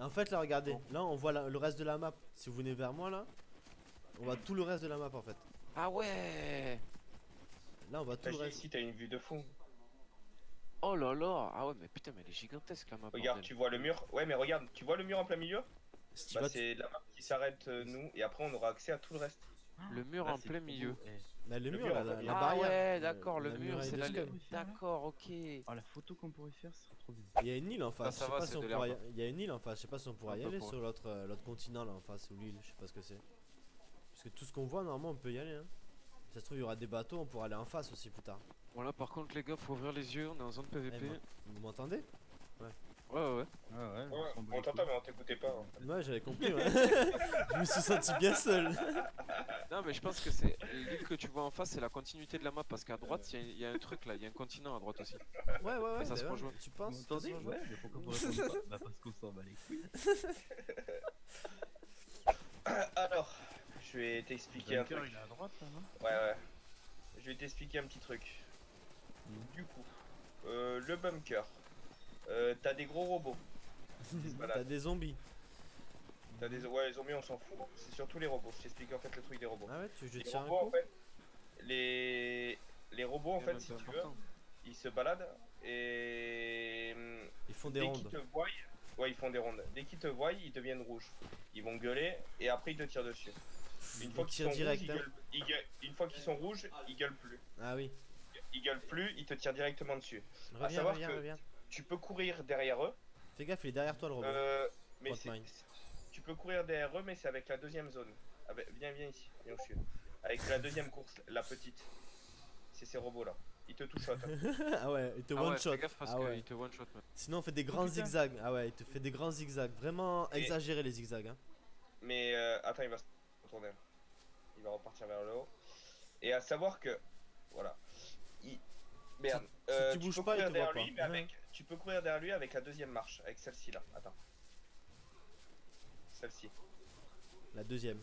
En fait, là, regardez. Là, on voit le reste de la map. Si vous venez vers moi, là, on voit tout le reste de la map, en fait. Ah ouais. Là, on voit tout le reste. Ici, t'as une vue de fou. Oh là là. Ah ouais, mais putain, mais elle est gigantesque la map. Regarde, bordel. tu vois le mur. Ouais, mais regarde, tu vois le mur en plein milieu? Si tu Bah, vas- c'est la map qui s'arrête, nous, et après, on aura accès à tout le reste. Le mur Là, en c'est plein trop milieu. beau. Eh. Bah, le Le mur, mur, là, en fait. la Ah barrière. ouais, d'accord, le la mur, muraille c'est de la. Scum. D'accord, ok. Oh, la photo qu'on pourrait faire, ce serait trop bien. Il y a une île en face. ça Je sais va, pas c'est si on de pourra l'herbe. Il y a une île en face. Je sais pas si on pourra y Un peu aller pour- sur l'autre continent là en face ou l'île. Je sais pas ce que c'est. Parce que tout ce qu'on voit, normalement, on peut y aller. Hein. Si ça se trouve, il y aura des bateaux. On pourra aller en face aussi plus tard. Bon, là, par contre, les gars, faut ouvrir les yeux. On est en zone PVP. Eh, vous m'entendez? Ouais, ouais, ouais. Ah ouais, Ouais, on s'en bat on les t'entend, mais on t'écoutait pas. Hein. Ouais, j'avais compris. Ouais. Je me suis senti bien seul. Non, mais je pense que c'est l'île que tu vois en face, c'est la continuité de la map. Parce qu'à droite, il y a un truc là, il y a un continent à droite aussi. Ouais, ouais, ouais. Ça se bah ouais. rejoint. Tu couilles. penses? Vous Ça se m'entendez? rejoint. Ouais, mais pourquoi vous répondez pas? Bah parce qu'on s'en bat les couilles. Alors, je vais t'expliquer un Bunker, truc. il est à droite là, non? Ouais, ouais. Je vais t'expliquer un petit truc. Du coup, le bunker. T'as des gros robots. qui se T'as baladent. des zombies. T'as des... Ouais, les zombies, on s'en fout. C'est surtout les robots. Je t'explique en fait le truc des robots. Ah ouais, tu veux que je Les tire un robots, en coup? fait, les robots, en fait, si tu veux, ils se baladent et Ils font des dès qu'ils rondes. te voient, ouais, ils font des rondes. Dès qu'ils te voient, ils deviennent rouges. Ils vont gueuler et après ils te tirent dessus. Une fois Ils qu'ils tirent sont direct. rouges, Hein. une fois qu'ils sont rouges, ils gueulent plus. Ah oui. Ils gueulent plus, ils te tirent directement dessus. Reviens, savoir reviens, que- reviens. Tu peux courir derrière eux, Fais gaffe, il est derrière toi le robot. mais Frontline. tu peux courir derrière eux, mais c'est avec la deuxième zone. Viens ici, viens au sud. Avec la deuxième course, la petite. C'est ces robots là. Ils te touchent. Ah ouais, il te Ah ouais, one shot. fais gaffe parce Ah ouais. qu'il te one shot. Sinon on fait des grands putain. zigzags. Ah ouais, il te fait des grands zigzags. Vraiment Et- exagéré les zigzags. Hein. Mais attends, il va se retourner. Il va repartir vers le haut. Et à savoir que, voilà. Merde. Si tu bouges peux pas, il courir te voit derrière lui, pas. mais tu peux courir derrière lui avec la deuxième marche, avec celle-ci là. Attends. Celle-ci. La deuxième.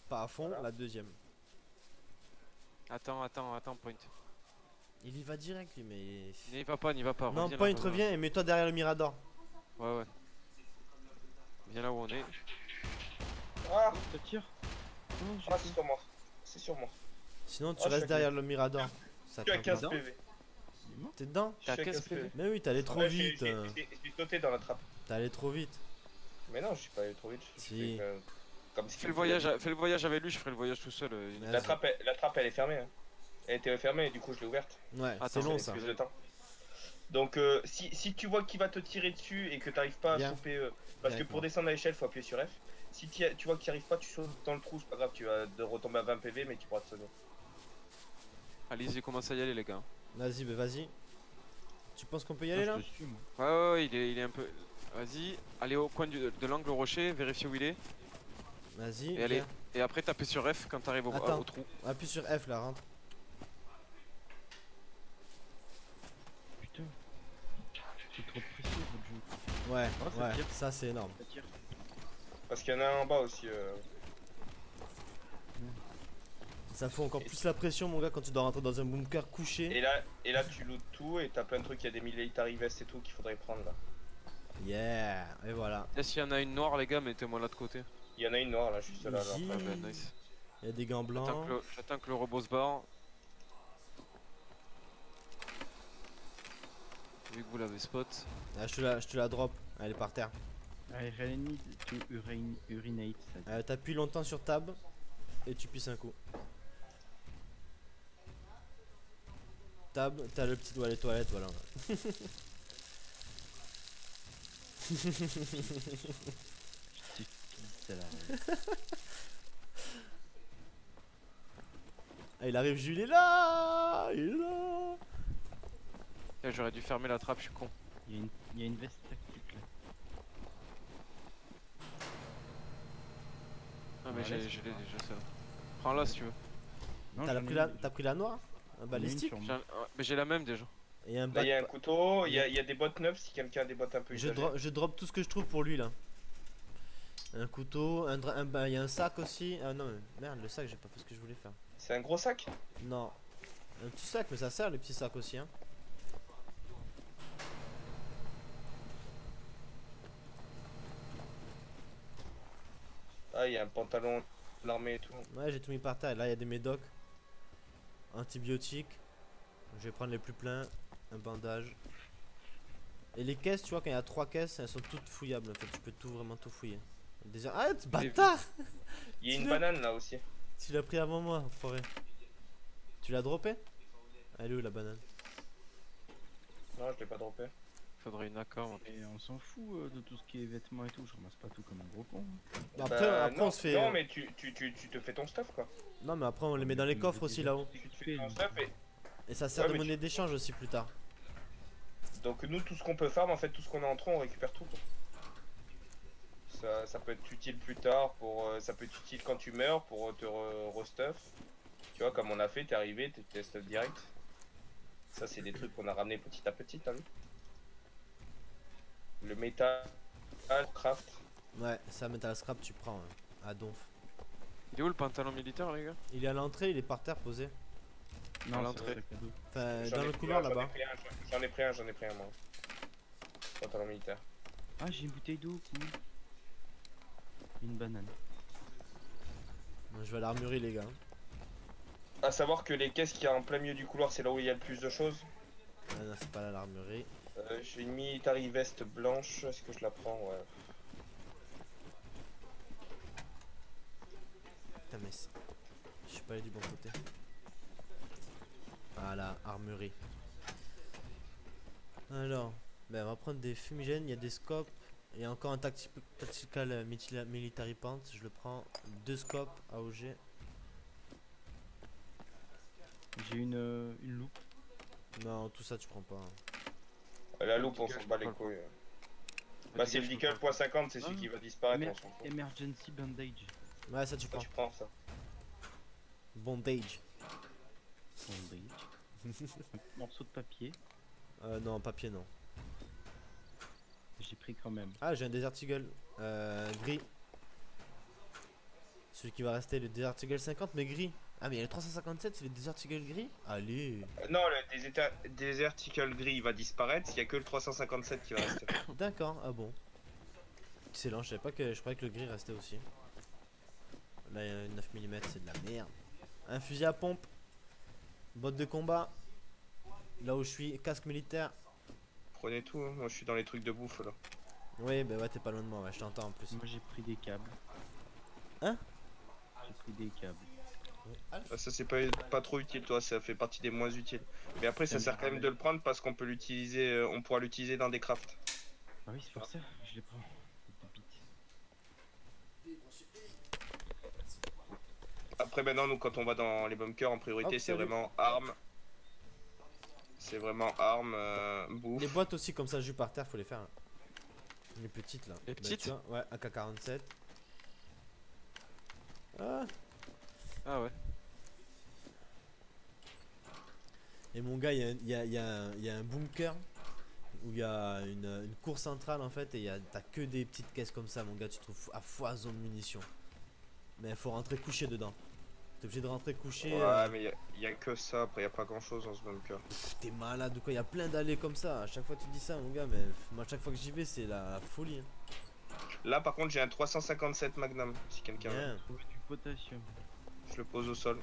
Pas à fond, Voilà. la deuxième. Attends, Point. Il y va direct lui, mais. N'y va pas, Non, reviens là, Point, reviens. reviens et mets-toi derrière le Mirador. Ouais, ouais. Viens là où on est. Ah, Ça tire? Non, j'ai ah c'est sur moi. C'est sur moi. Sinon tu Ah, je restes suis derrière le Mirador. Ça Je suis à craint 15 pas. PV. Il est mort. T'es dedans? Je T'as suis à 15 15 PV. Mais oui, t'es allé trop Ouais, vite. J'ai sauté dans la trappe. T'es allé trop vite. Mais non, je suis pas allé trop vite. Si. Comme si Fais le voyage avec lui, je ferai le voyage tout seul. Ouais. La trappe, elle est fermée. Hein. Elle était fermée et du coup je l'ai ouverte. Ouais, Attends, c'est long c'est ça. Plus de temps. Donc si tu vois qu'il va te tirer dessus et que t'arrives pas à Bien. choper, parce que Avec pour moi. descendre à l'échelle faut appuyer sur F. Si tu vois qu'il n'y arrive pas, tu sautes dans le trou, c'est pas grave, tu vas de retomber à 20 PV mais tu pourras te sonner. Allez-y, commence à y aller, les gars. Vas-y, bah vas-y. Tu penses qu'on peut y Ah, aller je là? te suis, moi. Ouais, ouais, il est un peu. Vas-y, allez au coin de l'angle rocher, vérifiez où il est. Vas-y. Et allez. viens. Et après, tapez sur F quand t'arrives Attends. au trou. Appuie sur F là, rentre. Putain. C'est trop précis votre jeu. Ouais, Oh, ça ouais, tire. ça c'est énorme. Ça tire. Parce qu'il y en a un en bas aussi. Ça fout encore plus la pression, mon gars, quand tu dois rentrer dans un bunker couché. Et là tu lootes tout et t'as plein de trucs, il y a des military vests et tout qu'il faudrait prendre là. Yeah, et voilà. Et s'il y en a une noire, les gars, mettez-moi là de côté. Il y en a une noire là, juste là. Easy. Là. Ouais, nice. Il y a des gants blancs. J'attends que le robot se barre. Vu que vous l'avez spot. Ah, je te la drop. Elle est par terre. I really need to urinate. Ça dit. T'appuies longtemps sur tab et tu pisses un coup. Tab, t'as le petit doigt les toilettes, voilà. C'est là. Ah, il arrive, Jules, il est là. Il est là. Eh, j'aurais dû fermer la trappe, je suis con. Il y a une veste tactique là. Ah, mais Ouais, je l'ai laisse-moi. déjà ça. Prends-la si tu veux. Non, T'as j'en ai pris, une. t'as pris la noire? Un J'en ai une balistique? sur moi. Mais j'ai la même déjà. Et un Là il y a un bac. couteau, il y a des bottes neuves si quelqu'un a des bottes un peu usagées. Je drop tout ce que je trouve pour lui là. Un couteau, il y a un sac aussi. Ah non, merde, le sac, j'ai pas fait ce que je voulais faire. C'est un gros sac? Non. Un petit sac, mais ça sert les petits sacs aussi, hein. il y a un pantalon de l'armée et tout. Ouais, j'ai tout mis par terre. Et là, il y a des médocs. Antibiotiques. Je vais prendre les plus pleins. Un bandage. Et les caisses, tu vois, quand il y a 3 caisses, elles sont toutes fouillables. En fait, tu peux tout vraiment tout fouiller. Ah, ce bâtard! Il y a Tu une l'as- banane là aussi. Tu l'as pris avant moi, forêt. Tu l'as droppé? Elle est où la banane? Non, je l'ai pas droppé. Faudrait une AK. Et on s'en fout de tout ce qui est vêtements et tout. Je ramasse pas tout comme un gros con. Bah, après, non, on se fait. non, mais tu te fais ton stuff quoi. Non, mais après, on les met dans les coffres aussi là-haut. Tu te fais ton stuff et. Et ça sert Ouais, de mais monnaie d'échange aussi plus tard. Donc nous, tout ce qu'on peut farm, en fait, tout ce qu'on a en trop, on récupère tout quoi. Ça peut être utile plus tard, ça peut être utile quand tu meurs pour te restuff. Tu vois, comme on a fait, t'es arrivé, t'es stuff direct. Ça, c'est des trucs qu'on a ramené petit à petit, t'as vu? Le métal, craft. Ouais, ça, metal scrap, tu prends à donf. Il est où le pantalon militaire, les gars? Il est à l'entrée, il est par terre posé. À Non, l'entrée. c'est un sac à dos. Enfin, J'en dans ai le pris couloir un, j'en ai là-bas. pris un, j'en ai pris un, moi. Pantalon militaire. Ah, j'ai une bouteille d'eau, cool. Une banane. Bon, je vais à l'armurerie, les gars. À savoir que les caisses qu'il y a en plein milieu du couloir, c'est là où il y a le plus de choses. Ah non, c'est pas là l'armurerie. J'ai une military veste blanche, est-ce que je la prends? Ouais. Putain, mais je suis pas allé du bon côté. Voilà, armurerie. Alors, ben on va prendre des fumigènes, il y a des scopes. Il y a encore un tactical military pants, je le prends. 2 scopes AOG. J'ai une loupe. Non, tout ça tu prends pas. Hein. La loupe, on s'en bat les couilles. Bah, c'est le decal .50, c'est celui qui va disparaître, on s'en fout. Emergency bandage. Ouais, ça tu Ça, prends. tu prends ça. Bondage. Bandage. Un morceau de papier. Non, papier non. J'ai pris quand même. Ah, j'ai un Desert Eagle gris. Celui qui va rester, le Desert Eagle 50, mais gris. Ah, mais il y a le 357, c'est le Desert Eagle gris. Allez. Non, le Desert Eagle gris il va disparaître, il y a que le 357 qui va rester. D'accord, ah bon. Excellent, je savais pas que. Je croyais que le gris restait aussi. Là, il y a une 9 mm, c'est de la merde. Un fusil à pompe. Botte de combat. Là où je suis, casque militaire. Prenez tout, hein. Moi je suis dans les trucs de bouffe là. Oui, bah ouais, t'es pas loin de moi, ouais, je t'entends en plus. Moi j'ai pris des câbles. Hein? J'ai pris des câbles. Ah, ça c'est pas trop utile, toi, ça fait partie des moins utiles. Mais après, ça sert quand même de le prendre parce qu'on peut l'utiliser, on pourra l'utiliser dans des crafts. Ah oui, c'est pour ça, je les prends. Des bites. Après, maintenant, nous, quand on va dans les bunkers, en priorité, Hop, c'est salut. vraiment armes. C'est vraiment armes, bouffe. Les boîtes aussi, comme ça, jus par terre, faut les faire. Hein. Les petites là. Les Bah, petites tu vois, ouais, AK-47. Ah. Ah ouais. Et mon gars, il y a un bunker où il y a une cour centrale en fait. Et t'as que des petites caisses comme ça, mon gars. Tu trouves à foison de munitions. Mais il faut rentrer couché dedans. T'es obligé de rentrer couché. Ouais, mais y a que ça, après, y a pas grand chose dans ce bunker. T'es malade ou quoi? Il y a plein d'allées comme ça. À chaque fois, tu dis ça, mon gars. Mais moi, à chaque fois que j'y vais, c'est la folie. Hein. Là, par contre, j'ai un 357 Magnum, si quelqu'un veut. Bien. Trouver du potassium. Je le pose au sol.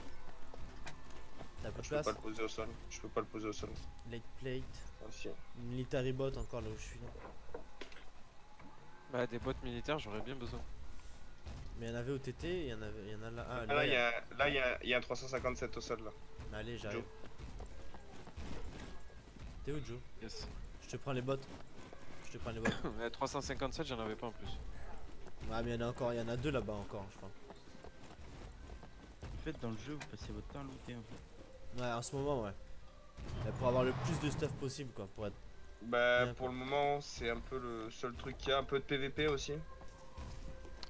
T'as pas de Je peux place? pas le poser au sol. Je peux pas le poser au sol. Light plate. Ah, si. Military bot encore là où je suis là. Bah, des bottes militaires, j'aurais bien besoin. Mais il y en avait au TT, il y en a là. Ah, Ah, là, il y a un 357 au sol là. Allez, j'arrive. T'es où, Joe? Yes. Je te prends les bottes. Je te prends les bottes. Mais 357, j'en avais pas en plus. Ah, mais il y en a encore, il y en a 2 là-bas encore, je crois. En fait, dans le jeu, vous passez votre temps à looter en fait. Ouais, en ce moment, ouais. Pour avoir le plus de stuff possible, quoi. Pour être. Bah, Bien, pour le moment, c'est un peu le seul truc qu'il y a. Un peu de PVP aussi.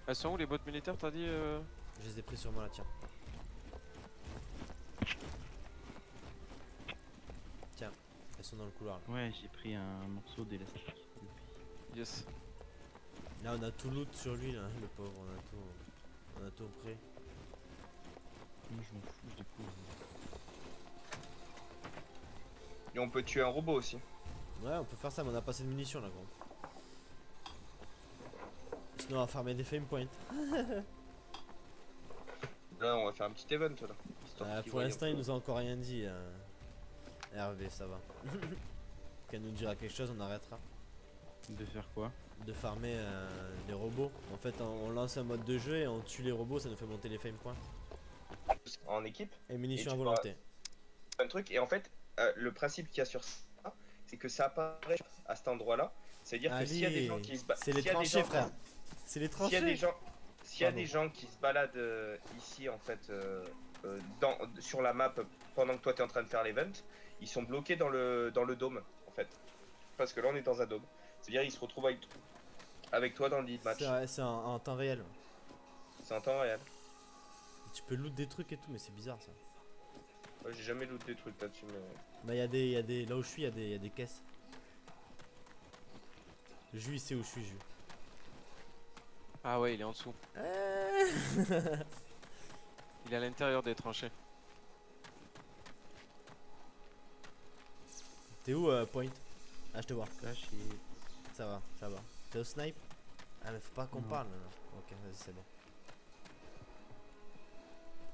Elles sont où les bottes militaires, t'as dit Je les ai pris sur moi là, tiens. Tiens, elles sont dans le couloir là. Ouais, j'ai pris un morceau d'élastique. Yes. Là, on a tout loot sur lui, là, le pauvre. On a tout pris. Moi je m'en fous, je découvre. Et on peut tuer un robot aussi. Ouais, on peut faire ça, mais on a pas assez de munitions là, gros. Sinon, on va farmer des fame points. Là, on va faire un petit event là. histoire qu'ils Pour voient l'instant, un il peu. nous a encore rien dit. Hervé, ça va. Quand il nous dira quelque chose, on arrêtera De faire quoi? de farmer les robots. En fait, on lance un mode de jeu et on tue les robots, ça nous fait monter les fame points. En équipe, Et munitions Et à tu volonté. un truc. Et en fait, le principe qu'il y a sur ça, c'est que ça apparaît à cet endroit-là. C'est-à-dire que s'il y a des gens qui se C'est les s'il y a des tranchées, gens- frère. C'est les S'il y a tranchées. des gens, s'il y a Pardon. des gens qui se baladent ici en fait sur la map pendant que toi tu es en train de faire l'event, ils sont bloqués dans le dôme en fait. Parce que là on est dans un dôme. C'est-à-dire ils se retrouvent avec toi dans le lead match. C'est en temps réel. C'est en temps réel. Tu peux loot des trucs et tout, mais c'est bizarre ça. Ouais, j'ai jamais loot des trucs là-dessus mais. Bah, là où je suis, il y a des caisses. Jus, il sait où je suis, Jus. Ah ouais, il est en dessous. Il est à l'intérieur des tranchées. T'es où, Point? Ah, je te vois. Caché. Ça va, ça va. T'es au snipe? Ah, mais faut pas qu'on Non. parle maintenant. Ok, vas-y, c'est bon.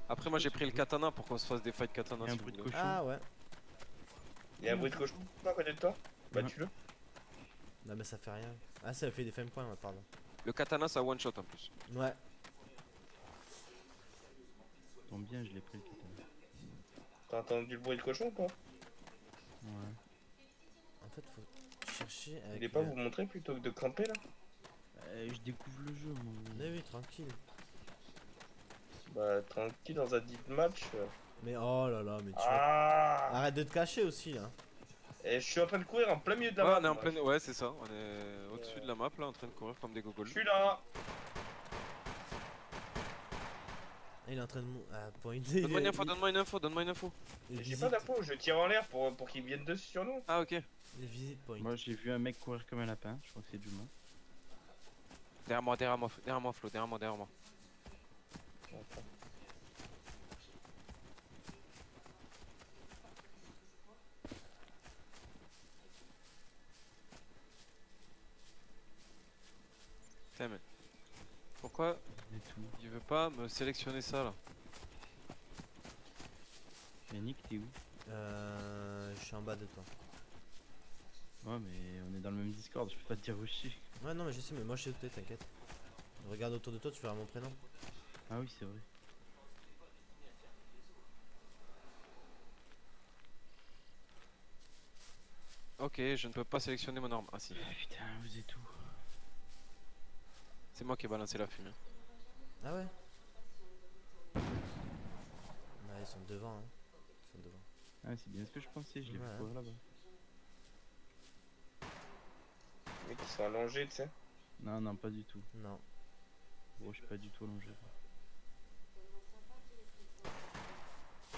Après, moi j'ai pris le katana pour qu'on se fasse des fights katana. Il y a un si bruit vous de voulez. cochon. Ah, ouais. Il y a un bruit de cochon à côté de toi. Bah Ouais. tue-le. Non, mais ça fait rien. Ah, ça fait des fame points, ouais, pardon. Le katana ça one shot en plus. Ouais. Tombe bien, je l'ai pris le katana. T'as entendu le bruit de cochon ou pas? Ouais. En fait, faut chercher Il avec. est pas vous montrer plutôt que de camper là? Je découvre le jeu, moi. Mais oui, tranquille. Bah tranquille dans un deep match. Mais oh là là, mais tu. Ah Arrête de te cacher aussi, là. Et je suis en train de courir en plein milieu de la Ouais, map. on est en moi. pleine. Ouais, c'est ça. On est au-dessus de la map là en train de courir comme des gogoles. Je suis là. Il est en train de. Point. Donne-moi une info, donne-moi une info, donne-moi une info. J'ai pas d'infos, je tire en l'air pour qu'ils viennent dessus sur nous. Ah ok. Les visites point. Moi, j'ai vu un mec courir comme un lapin. Je crois que c'est du moins. Derrière moi, Flo, derrière moi. Attends. Putain, mais. Pourquoi Et tout. il veut pas me sélectionner ça là? Yannick, t'es où? Je suis en bas de toi. Ouais, mais on est dans le même Discord. Je peux pas te dire où je suis. Ouais, non, mais je sais, mais moi je sais où t'es, t'inquiète. Regarde autour de toi, tu verras mon prénom. Ah oui, c'est vrai. Ok, je ne peux pas sélectionner mon arme. Ah si, Ah, putain, vous êtes où? c'est moi qui ai balancé la fumée. Ah ouais? Ouais, ils sont devant, hein. Ils sont devant. Ah, c'est bien ce que je pensais. Je l'ai vu Ouais. courir là-bas. Les mecs qui sont allongés, tu sais. Non, non, pas du tout. Non. Bon, je suis pas du tout allongé.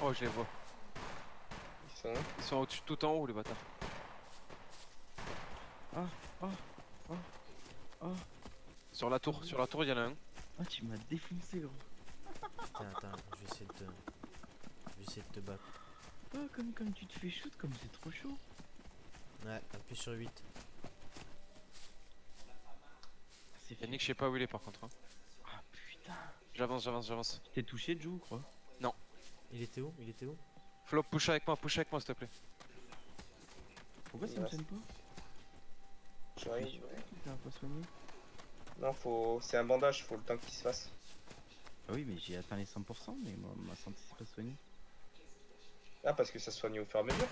Oh, je les vois. Ils sont où? Ils sont au-dessus, tout en haut, les bâtards. Sur la tour, il y en a un. Ah, tu m'as défoncé, gros. Attends, je vais essayer de te. Je vais essayer de te battre. Ah, comme tu te fais shoot, comme c'est trop chaud. Ouais, appuie sur 8. C'est fait. Yannick, je sais pas où il est par contre. Hein. Ah, putain. J'avance. T'es touché, Joe, je crois. Il était où? Il était où? Flop, push avec moi s'il te plaît. Pourquoi ça me Merci. sonne pas? J'arrive. T'as pas soigné? Non, c'est un bandage, faut le temps qu'il se fasse. Ah oui, mais j'ai atteint les 100%, mais moi, ma santé s'est pas soignée. Ah, parce que ça se soigne au fur et à mesure.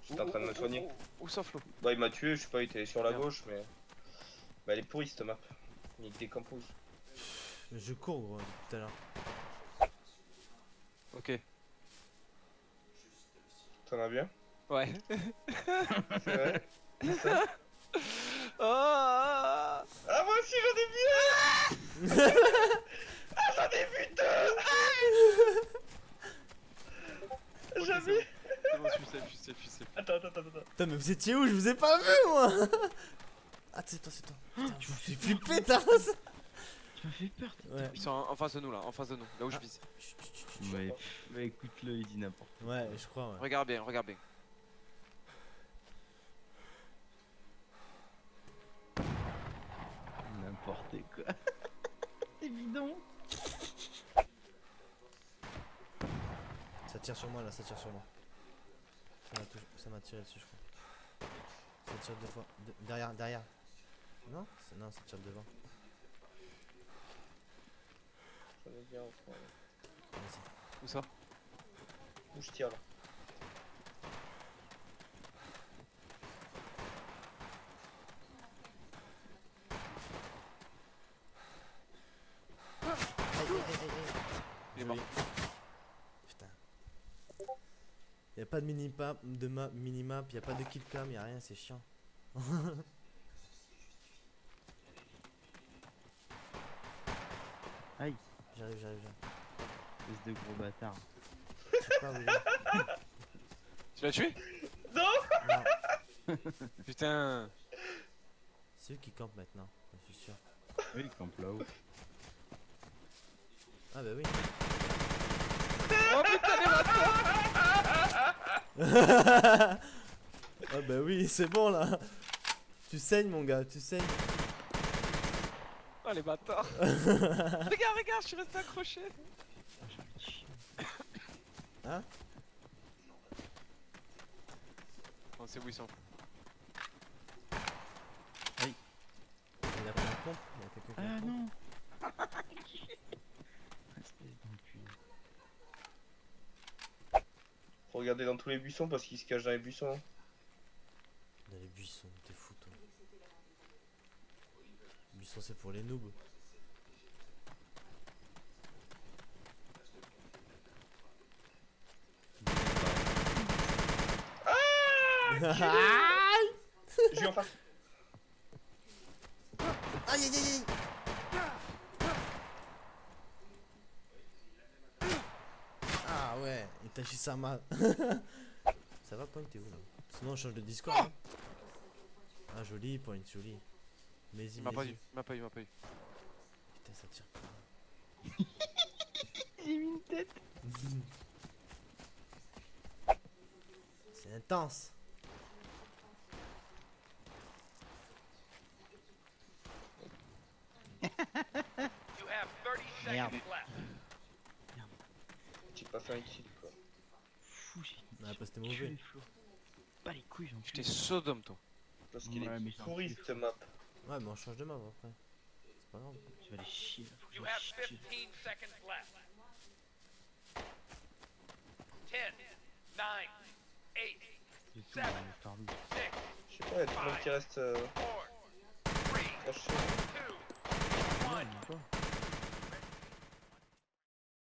J'étais en train de me soigner. Où ça, Flo? Bah, il m'a tué, je sais pas, il était sur la Merde. gauche, mais. Bah, elle est pourrie cette map. Il décompose. Mais je cours, gros, depuis tout à l'heure. Ok. T'en as bien? Ouais. C'est vrai? Ah Ah, moi aussi j'en ai vu un. Ah, j'en ai vu deux. Jamais. C'est bon, je suis safe. Attends. Putain, mais vous étiez où? Je vous ai pas vu, moi! Ah, c'est toi. Putain, je vous fais flipper, ta race! Tu m'as fait peur, toi. Ouais. Ils sont en face de nous là, là où je vise. Chut, chut, chut, chut. Ouais, ouais, écoute-le, il dit n'importe quoi. Ouais, je crois, ouais. Regarde bien. N'importe quoi. C'est bidon. tire sur moi là, ça tire sur moi. Ça m'a tiré dessus, je crois. Ça tire deux fois. Derrière. Non, non, ça tire devant. J'en ai bien au fond. Vas-y. Où ça? Où je tire là? Il est mort. Joli. Putain. Y'a pas de minimap, y'a pas de killcam, y'a rien, c'est chiant. Aïe, J'arrive. espèce de gros bâtard. C'est pas vous dire. Tu l'as tué? Non! Non, Putain. c'est eux qui campent maintenant, je suis sûr. Oui, il campe là-haut. Ah bah oui. Oh putain, les bâtards. Ah bah oui, c'est bon là. Tu saignes mon gars, tu saignes. Oh les bâtards. Regarde, je suis resté accroché. Ah, j'ai envie de chier. Hein? Oh, c'est où ils sont? Il a pris un pompe, il y a quelqu'un qui a Ah un pompe. non. Espèce d'enculé. Regardez dans tous les buissons parce qu'il se cache dans les buissons. Dans les buissons, t'es fou toi. Les buissons c'est pour les noobs. Aïe Je lui en face. aïe aïe. Ah ouais, Itachi Sama. Ça va Point, t'es où là? Sinon on change de Discord. Hein. Ah joli Point, joli. Mais Il m'a pas eu, il m'a pas eu. Putain ça tire pas. J'ai mis une tête. C'est intense. Merde. J'ai pas fait un kill quoi. Fou, j'ai Ah, parce que t'es tué mauvais. le flow. Pas les couilles, j'en J'étais Sodome, toi. Parce qu'il Ouais, mais est j'en pourri kiffe. cette map. Ouais mais on change de map après. C'est pas grave. Tu vas aller chier là, faut que You j'aille have chier. 15 seconds left. 10, 9, 8, C'est tout, on va faire loup. 6, Je sais pas, y'a tout le monde qui reste 4, 3, caché.